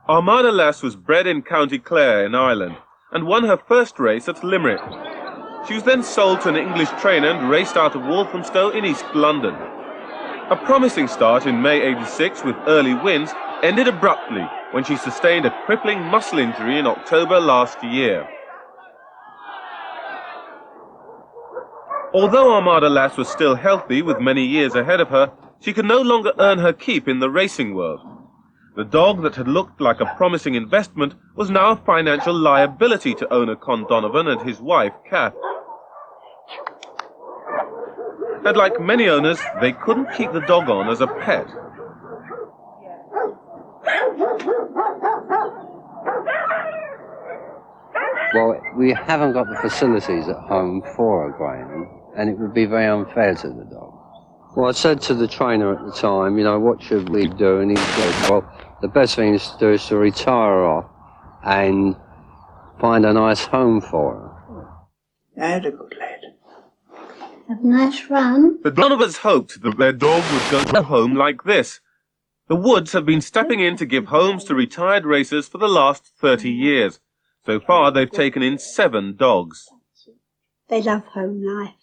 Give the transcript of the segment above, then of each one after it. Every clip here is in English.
Armada Lass was bred in County Clare in Ireland and won her first race at Limerick. She was then sold to an English trainer and raced out of Walthamstow in East London. A promising start in May '86 with early wins ended abruptly when she sustained a crippling muscle injury in October last year. Although Armada Lass was still healthy with many years ahead of her, she could no longer earn her keep in the racing world. The dog that had looked like a promising investment was now a financial liability to owner Con Donovan and his wife, Kath. And like many owners, they couldn't keep the dog on as a pet. Well, we haven't got the facilities at home for a greyhound, and it would be very unfair to the dog. Well, I said to the trainer at the time, you know, what should we do? And he said, well, the best thing to do is to retire her off and find a nice home for her. I had a good lad. Have a nice run. The Donovans hoped that their dog would go to a home like this. The Woods have been stepping in to give homes to retired racers for the last 30 years. So far, they've taken in 7 dogs. They love home life.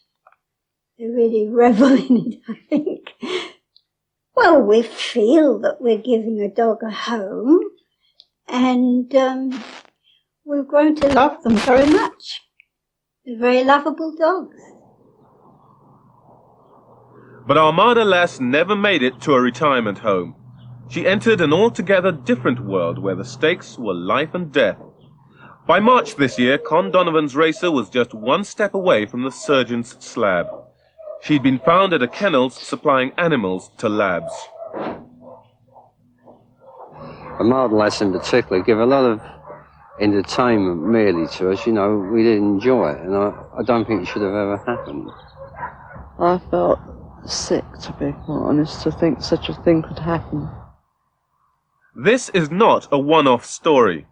They really revel in it, I think. Well, we feel that we're giving a dog a home, and we've grown to love them very much. They're very lovable dogs. But Armada Lass never made it to a retirement home. She entered an altogether different world where the stakes were life and death. By March this year, Con Donovan's racer was just one step away from the surgeon's slab. She'd been found at a kennels supplying animals to labs. Armada Lass in particular give a lot of entertainment merely to us. You know, we did enjoy it, and I don't think it should have ever happened. I felt sick, to be quite honest, to think such a thing could happen. This is not a one-off story.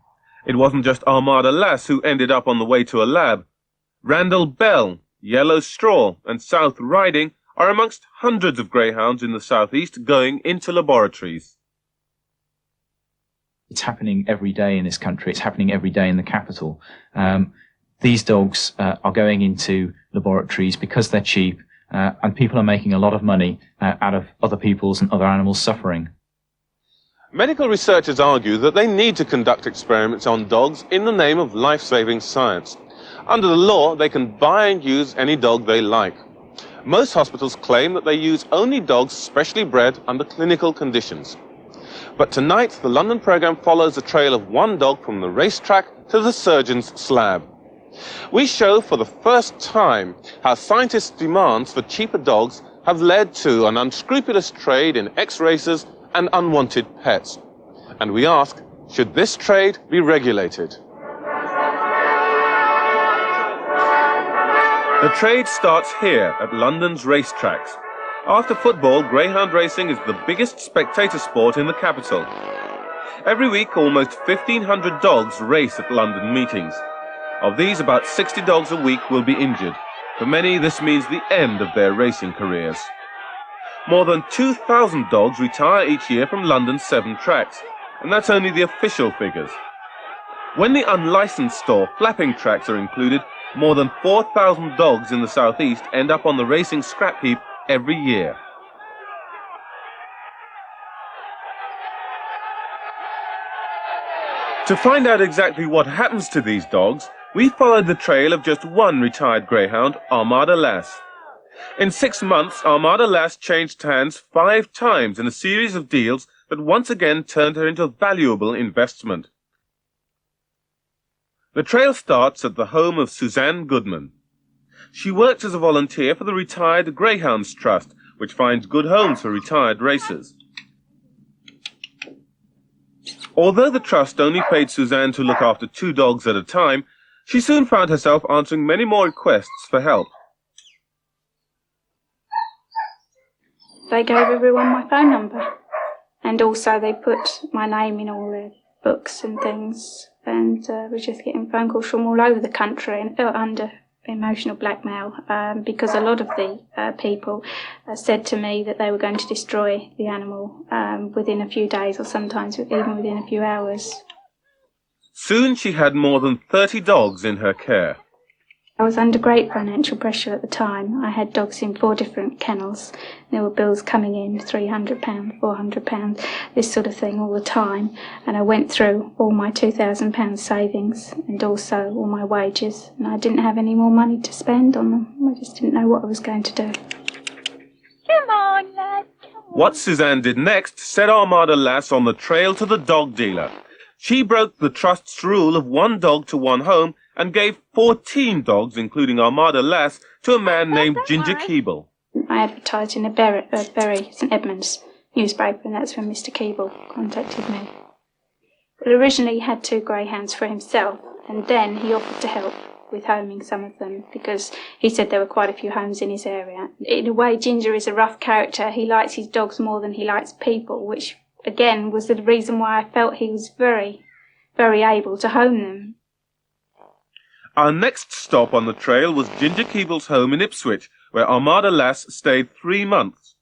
It wasn't just Armada Lass who ended up on the way to a lab. Randall Bell, Yellow Straw and South Riding are amongst hundreds of greyhounds in the southeast going into laboratories. It's happening every day in this country. It's happening every day in the capital. These dogs are going into laboratories because they're cheap, and people are making a lot of money out of other people's and other animals' suffering. Medical researchers argue that they need to conduct experiments on dogs in the name of life-saving science. Under the law, they can buy and use any dog they like. Most hospitals claim that they use only dogs specially bred under clinical conditions. But tonight, the London programme follows the trail of one dog from the racetrack to the surgeon's slab. We show for the first time how scientists' demands for cheaper dogs have led to an unscrupulous trade in ex-racers and unwanted pets. And we ask, should this trade be regulated? The trade starts here at London's racetracks. After football, greyhound racing is the biggest spectator sport in the capital. Every week, almost 1,500 dogs race at London meetings. Of these, about 60 dogs a week will be injured. For many, this means the end of their racing careers. More than 2,000 dogs retire each year from London's 7 tracks, and that's only the official figures. When the unlicensed or flapping tracks are included, more than 4,000 dogs in the southeast end up on the racing scrap heap every year. To find out exactly what happens to these dogs, we followed the trail of just one retired greyhound, Armada Lass. In 6 months, Armada Lass changed hands 5 times in a series of deals that once again turned her into a valuable investment. The trail starts at the home of Suzanne Goodman. She works as a volunteer for the Retired Greyhounds Trust, which finds good homes for retired racers. Although the trust only paid Suzanne to look after 2 dogs at a time, she soon found herself answering many more requests for help. They gave everyone my phone number, and also they put my name in all their books and things, and we're just getting phone calls from all over the country and under emotional blackmail, because a lot of the people said to me that they were going to destroy the animal within a few days, or sometimes even within a few hours. Soon she had more than 30 dogs in her care. I was under great financial pressure at the time. I had dogs in 4 different kennels. There were bills coming in, £300, £400, this sort of thing all the time. And I went through all my £2,000 savings and also all my wages, and I didn't have any more money to spend on them. I just didn't know what I was going to do. Come on, lad. Come on. What Suzanne did next set Armada Lass on the trail to the dog dealer. She broke the trust's rule of 1 dog to 1 home and gave 14 dogs, including Armada Lass, to a man named Ginger Keeble. I advertised in a Bury St Edmunds newspaper, and that's when Mr Keeble contacted me. Well, originally he had 2 greyhounds for himself, and then he offered to help with homing some of them, because he said there were quite a few homes in his area. In a way, Ginger is a rough character. He likes his dogs more than he likes people, which again was the reason why I felt he was very, very able to home them. Our next stop on the trail was Ginger Keeble's home in Ipswich, where Armada Lass stayed 3 months.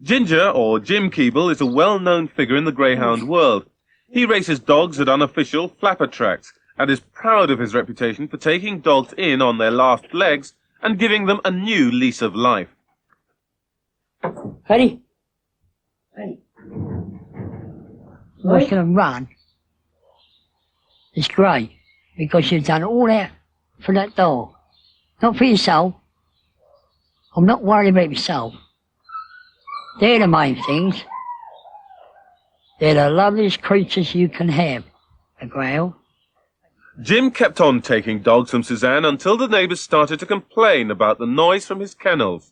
Ginger, or Jim Keeble, is a well-known figure in the greyhound world. He races dogs at unofficial flapper tracks and is proud of his reputation for taking dogs in on their last legs and giving them a new lease of life. Ready? Ready. What's going to run? It's great, because you've done all that for that dog. Not for yourself. I'm not worried about myself. They're the main things. They're the loveliest creatures you can have, a greyhound. Jim kept on taking dogs from Suzanne until the neighbours started to complain about the noise from his kennels.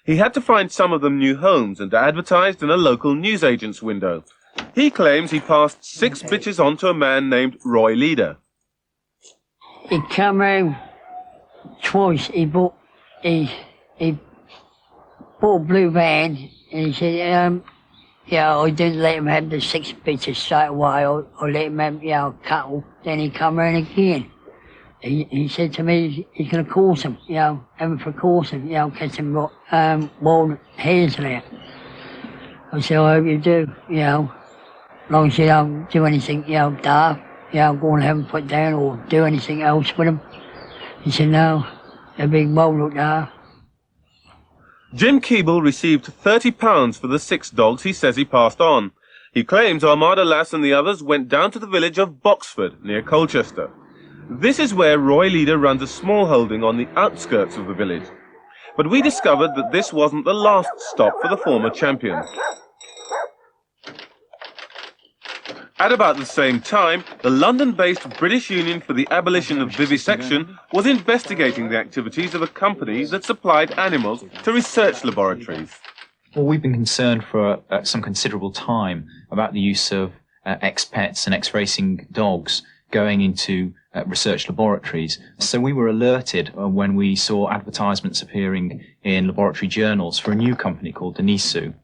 He had to find some of them new homes and advertised in a local newsagent's window. He claims he passed 6 bitches on to a man named Roy Leader. He come round twice. He bought a blue van, and he said, yeah, I didn't let him have the 6 bitches straight away. I let him have, a couple. Then he come round again. He said to me he's going to course them, have them for coursing, catch them wild hares and that. I said, I hope you do, as long as you don't do anything, daft, go and have them put down or do anything else with them. He said, no, they're being well looked after. Jim Keeble received £30 for the 6 dogs he says he passed on. He claims Armada Lass and the others went down to the village of Boxford, near Colchester. This is where Roy Leader runs a small holding on the outskirts of the village. But we discovered that this wasn't the last stop for the former champion. At about the same time, the London-based British Union for the Abolition of Vivisection was investigating the activities of a company that supplied animals to research laboratories. Well, we've been concerned for some considerable time about the use of ex-pets and ex-racing dogs going into research laboratories. So we were alerted when we saw advertisements appearing in laboratory journals for a new company called Denisu,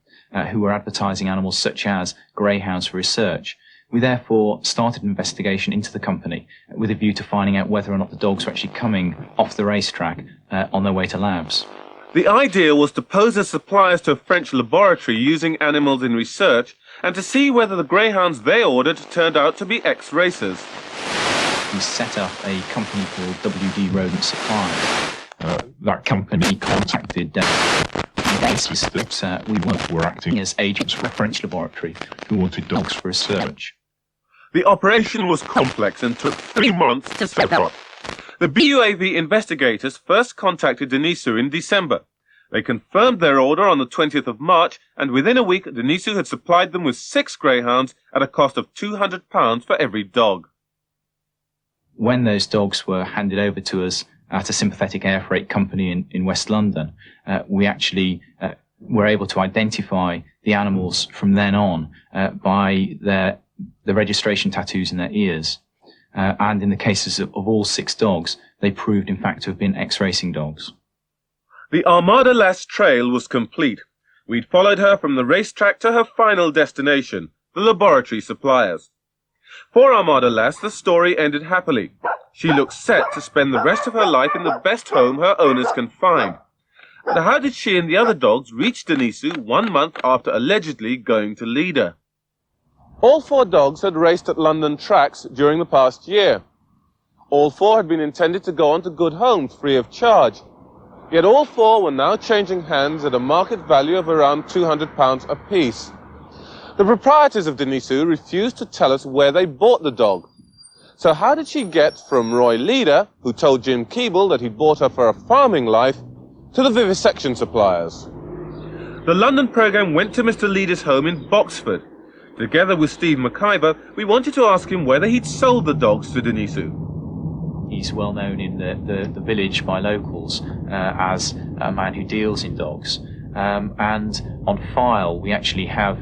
who were advertising animals such as greyhounds for research. We therefore started an investigation into the company with a view to finding out whether or not the dogs were actually coming off the racetrack on their way to labs. The idea was to pose as suppliers to a French laboratory using animals in research and to see whether the greyhounds they ordered turned out to be ex-racers. We set up a company called WD Rodent Supply. That company contacted the basis that we were acting as agents for a French laboratory who wanted dogs for research. The operation was complex and took 3 months to set up. The BUAV investigators first contacted Denisu in December. They confirmed their order on the 20th of March, and within a week Denisu had supplied them with 6 greyhounds at a cost of £200 for every dog. When those dogs were handed over to us at a sympathetic air freight company in West London, we actually were able to identify the animals from then on by the registration tattoos in their ears. And in the cases of all 6 dogs, they proved in fact to have been ex-racing dogs. The Armada Lass trail was complete. We'd followed her from the racetrack to her final destination, the laboratory suppliers. For Armada Lass, the story ended happily. She looks set to spend the rest of her life in the best home her owners can find. But how did she and the other dogs reach Denisu 1 month after allegedly going to leader? All 4 dogs had raced at London tracks during the past year. All 4 had been intended to go on to good homes free of charge. Yet all 4 were now changing hands at a market value of around £200 apiece. The proprietors of Denisu refused to tell us where they bought the dog. So how did she get from Roy Leader, who told Jim Keeble that he'd bought her for a farming life, to the vivisection suppliers? The London programme went to Mr. Leader's home in Boxford. Together with Steve McIver, we wanted to ask him whether he'd sold the dogs to Denisu. He's well known in the village by locals as a man who deals in dogs. And on file, we actually have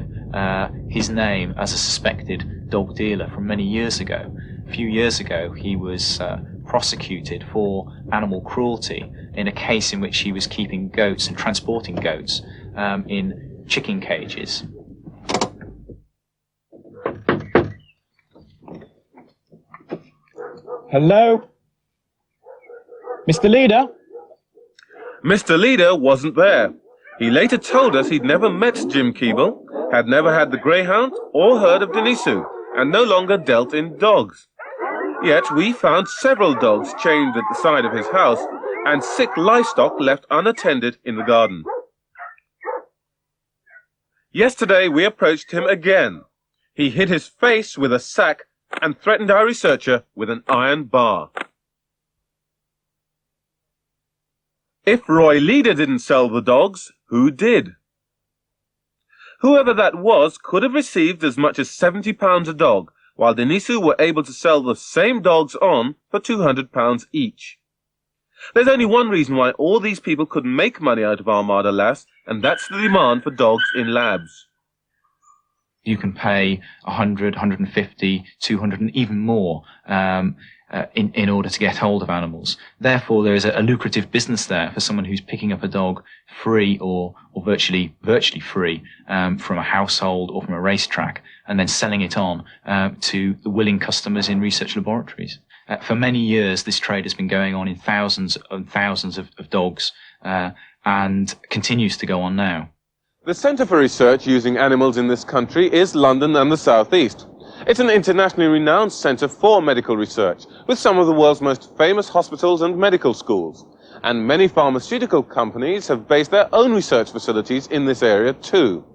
his name as a suspected dog dealer from many years ago. A few years ago, he was prosecuted for animal cruelty in a case in which he was keeping goats and transporting goats in chicken cages. Hello? Mr. Leader? Mr. Leader wasn't there. He later told us he'd never met Jim Keeble, had never had the Greyhound or heard of Denisu, and no longer dealt in dogs. Yet we found several dogs chained at the side of his house and sick livestock left unattended in the garden. Yesterday we approached him again. He hid his face with a sack and threatened our researcher with an iron bar. If Roy Leader didn't sell the dogs, who did? Whoever that was could have received as much as £70 a dog, while Denisu were able to sell the same dogs on for £200 each. There's only one reason why all these people could make money out of Armada Lass, and that's the demand for dogs in labs. You can pay 100, 150, 200 and even more in order to get hold of animals. Therefore, there is a lucrative business there for someone who's picking up a dog free or virtually free from a household or from a racetrack and then selling it on to the willing customers in research laboratories. For many years, this trade has been going on in thousands and thousands of dogs and continues to go on now. The Centre for Research using animals in this country is London and the South East. It's an internationally renowned centre for medical research, with some of the world's most famous hospitals and medical schools. And many pharmaceutical companies have based their own research facilities in this area too.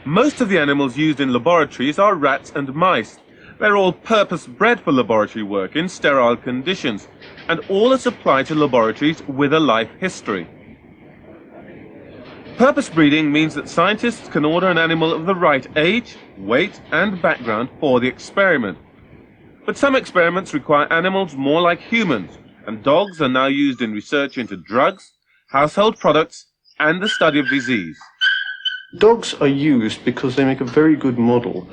Most of the animals used in laboratories are rats and mice. They're all purpose-bred for laboratory work in sterile conditions, and all are supplied to laboratories with a life history. Purpose breeding means that scientists can order an animal of the right age, weight and background for the experiment. But some experiments require animals more like humans, and dogs are now used in research into drugs, household products and the study of disease. Dogs are used because they make a very good model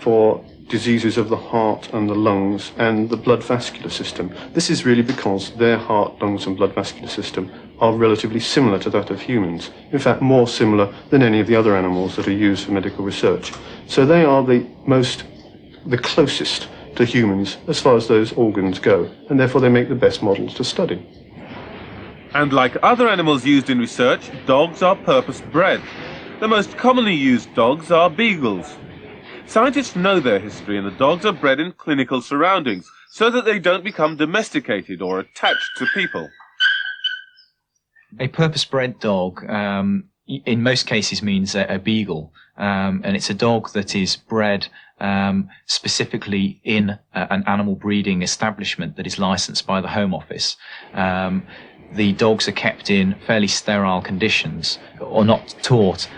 for diseases of the heart and the lungs and the blood vascular system. This is really because their heart, lungs and blood vascular system are relatively similar to that of humans. In fact, more similar than any of the other animals that are used for medical research. So they are the closest to humans as far as those organs go, and therefore they make the best models to study. And like other animals used in research, dogs are purpose-bred. The most commonly used dogs are beagles. Scientists know their history, and the dogs are bred in clinical surroundings so that they don't become domesticated or attached to people. A purpose-bred dog, in most cases, means a beagle, and it's a dog that is bred specifically in an animal breeding establishment that is licensed by the Home Office. The dogs are kept in fairly sterile conditions or not taught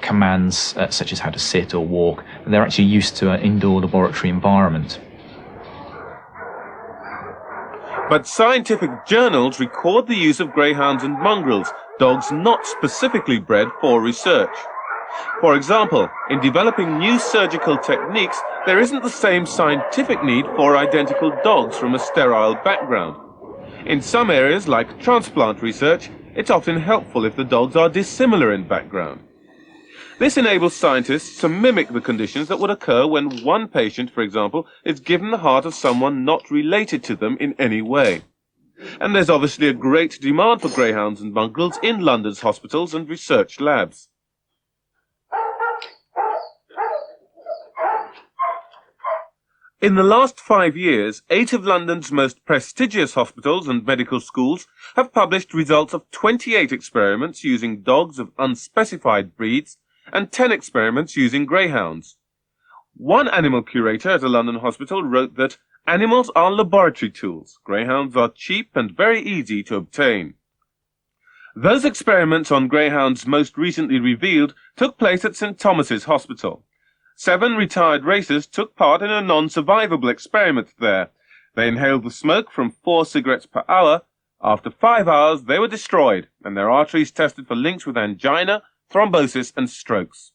commands such as how to sit or walk. They're actually used to an indoor laboratory environment. But scientific journals record the use of greyhounds and mongrels, dogs not specifically bred for research. For example, in developing new surgical techniques, there isn't the same scientific need for identical dogs from a sterile background. In some areas, like transplant research, it's often helpful if the dogs are dissimilar in background. This enables scientists to mimic the conditions that would occur when one patient, for example, is given the heart of someone not related to them in any way. And there's obviously a great demand for greyhounds and mongrels in London's hospitals and research labs. In the last 5 years, 8 of London's most prestigious hospitals and medical schools have published results of 28 experiments using dogs of unspecified breeds and 10 experiments using greyhounds. One animal curator at a London hospital wrote that animals are laboratory tools. Greyhounds are cheap and very easy to obtain. Those experiments on greyhounds most recently revealed took place at St Thomas's Hospital. 7 retired racers took part in a non-survivable experiment there. They inhaled the smoke from 4 cigarettes per hour. After 5 hours, they were destroyed, and their arteries tested for links with angina, thrombosis, and strokes.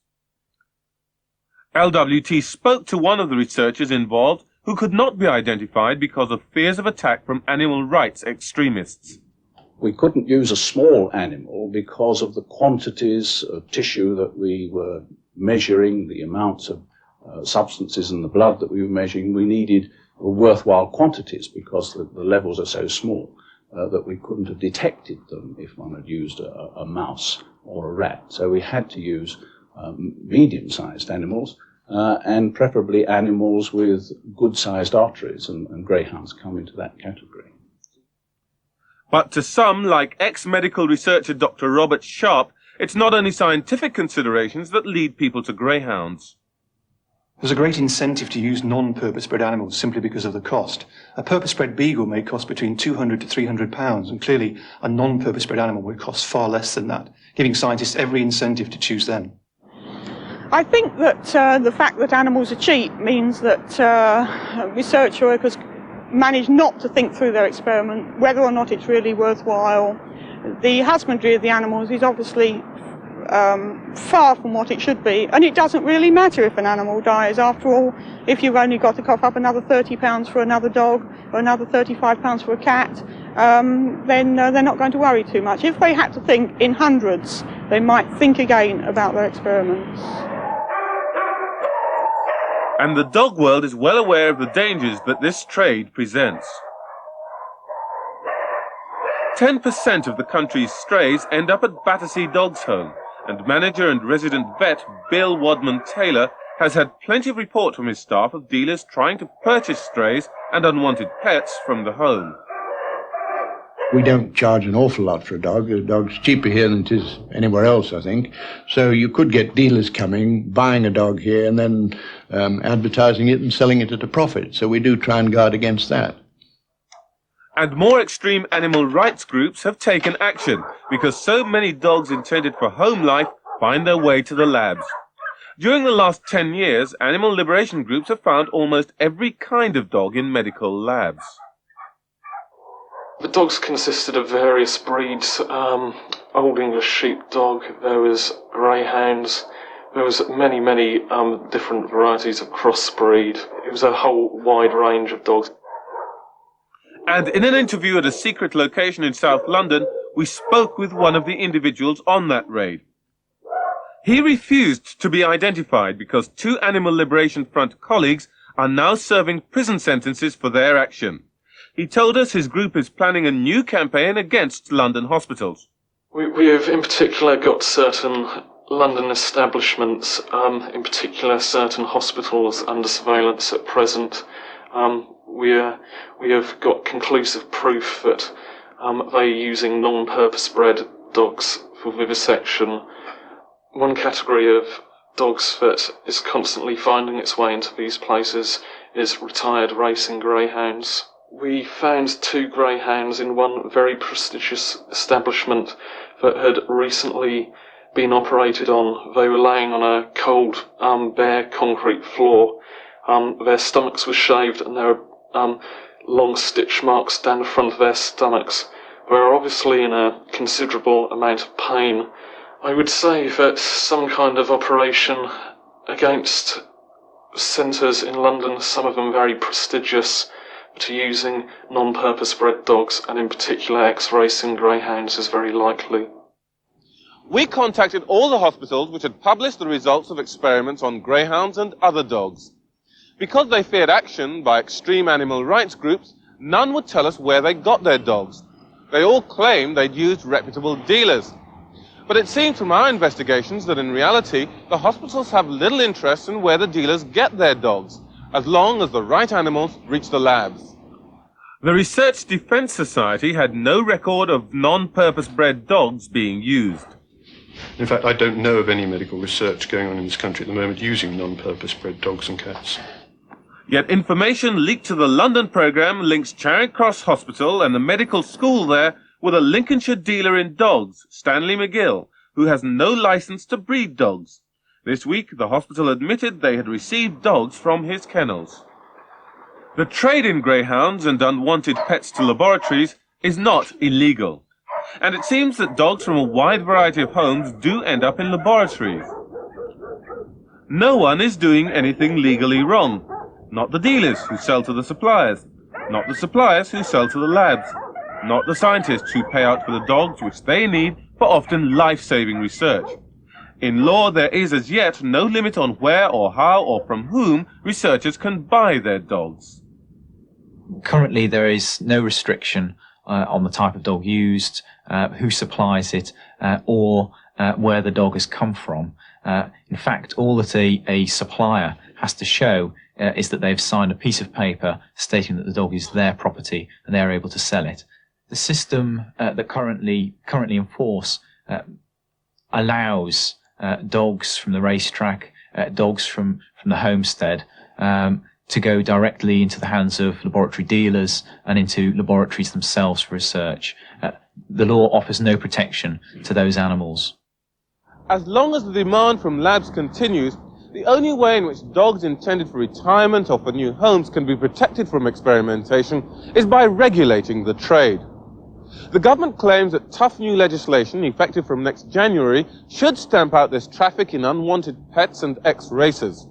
LWT spoke to one of the researchers involved who could not be identified because of fears of attack from animal rights extremists. We couldn't use a small animal because of the quantities of tissue that we were measuring, the amounts of substances in the blood that we were measuring. We needed worthwhile quantities because the levels are so small that we couldn't have detected them if one had used a mouse or a rat. So we had to use medium-sized animals and preferably animals with good-sized arteries, and greyhounds come into that category. But to some, like ex-medical researcher Dr. Robert Sharp, it's not only scientific considerations that lead people to greyhounds. There's a great incentive to use non-purpose-bred animals simply because of the cost. A purpose-bred beagle may cost between £200 to £300, and clearly a non-purpose-bred animal would cost far less than that, giving scientists every incentive to choose them. I think that the fact that animals are cheap means that research workers manage not to think through their experiment, whether or not it's really worthwhile. The husbandry of the animals is obviously far from what it should be, and it doesn't really matter if an animal dies. After all, if you've only got to cough up another £30 for another dog or another £35 for a cat, then they're not going to worry too much. If they had to think in hundreds, they might think again about their experiments. And the dog world is well aware of the dangers that this trade presents. 10% of the country's strays end up at Battersea Dogs Home, and manager and resident vet Bill Wadman-Taylor has had plenty of report from his staff of dealers trying to purchase strays and unwanted pets from the home. We don't charge an awful lot for a dog. A dog's cheaper here than it is anywhere else, I think. So you could get dealers coming, buying a dog here, and then advertising it and selling it at a profit. So we do try and guard against that. And more extreme animal rights groups have taken action because so many dogs intended for home life find their way to the labs. During the last 10 years, animal liberation groups have found almost every kind of dog in medical labs. The dogs consisted of various breeds, Old English sheepdog, there was greyhounds, there was many different varieties of crossbreed. It was a whole wide range of dogs. And in an interview at a secret location in South London, we spoke with one of the individuals on that raid. He refused to be identified because 2 Animal Liberation Front colleagues are now serving prison sentences for their action. He told us his group is planning a new campaign against London hospitals. We have in particular got certain London establishments, in particular certain hospitals under surveillance at present. We have got conclusive proof that they are using non-purpose bred dogs for vivisection. One category of dogs that is constantly finding its way into these places is retired racing greyhounds. We found 2 greyhounds in one very prestigious establishment that had recently been operated on. They were laying on a cold, bare concrete floor. Their stomachs were shaved and there were long stitch marks down the front of their stomachs. They were obviously in a considerable amount of pain. I would say that some kind of operation against centres in London, some of them very prestigious, to using non-purpose bred dogs, and in particular ex-racing greyhounds, is very likely. We contacted all the hospitals which had published the results of experiments on greyhounds and other dogs. Because they feared action by extreme animal rights groups, none would tell us where they got their dogs. They all claimed they'd used reputable dealers. But it seemed from our investigations that in reality, the hospitals have little interest in where the dealers get their dogs, as long as the right animals reach the labs. The Research Defence Society had no record of non-purpose bred dogs being used. In fact, I don't know of any medical research going on in this country at the moment using non-purpose bred dogs and cats. Yet information leaked to the London programme links Charing Cross Hospital and the medical school there with a Lincolnshire dealer in dogs, Stanley McGill, who has no licence to breed dogs. This week, the hospital admitted they had received dogs from his kennels. The trade in greyhounds and unwanted pets to laboratories is not illegal. And it seems that dogs from a wide variety of homes do end up in laboratories. No one is doing anything legally wrong. Not the dealers who sell to the suppliers. Not the suppliers who sell to the labs. Not the scientists who pay out for the dogs which they need for often life-saving research. In law, there is as yet no limit on where or how or from whom researchers can buy their dogs. Currently, there is no restriction on the type of dog used, who supplies it, or where the dog has come from. In fact, all that a supplier has to show is that they've signed a piece of paper stating that the dog is their property and they're able to sell it. The system that currently in force allows dogs from the racetrack, dogs from the homestead, to go directly into the hands of laboratory dealers and into laboratories themselves for research. The law offers no protection to those animals. As long as the demand from labs continues, the only way in which dogs intended for retirement or for new homes can be protected from experimentation is by regulating the trade. The government claims that tough new legislation, effective from next January, should stamp out this traffic in unwanted pets and ex-racers.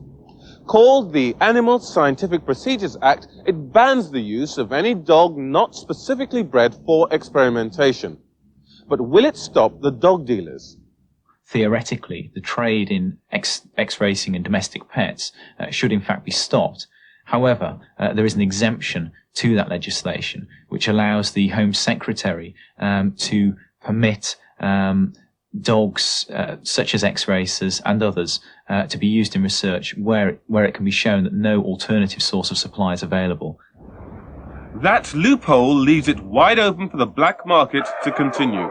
Called the Animal Scientific Procedures Act, it bans the use of any dog not specifically bred for experimentation. But will it stop the dog dealers? Theoretically, the trade in ex-racing and domestic pets should in fact be stopped. However, there is an exemption to that legislation which allows the Home Secretary to permit dogs such as ex-racers and others to be used in research where it can be shown that no alternative source of supply is available. That loophole leaves it wide open for the black market to continue.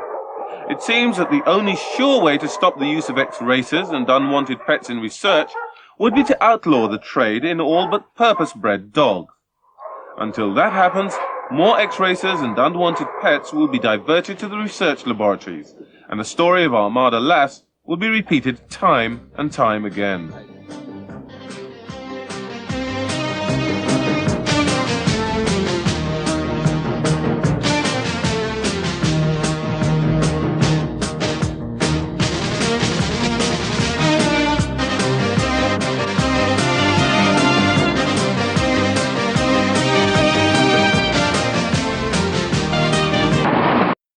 It seems that the only sure way to stop the use of ex-racers and unwanted pets in research would be to outlaw the trade in all but purpose-bred dogs. Until that happens, more ex-racers and unwanted pets will be diverted to the research laboratories, and the story of Armada Lass will be repeated time and time again.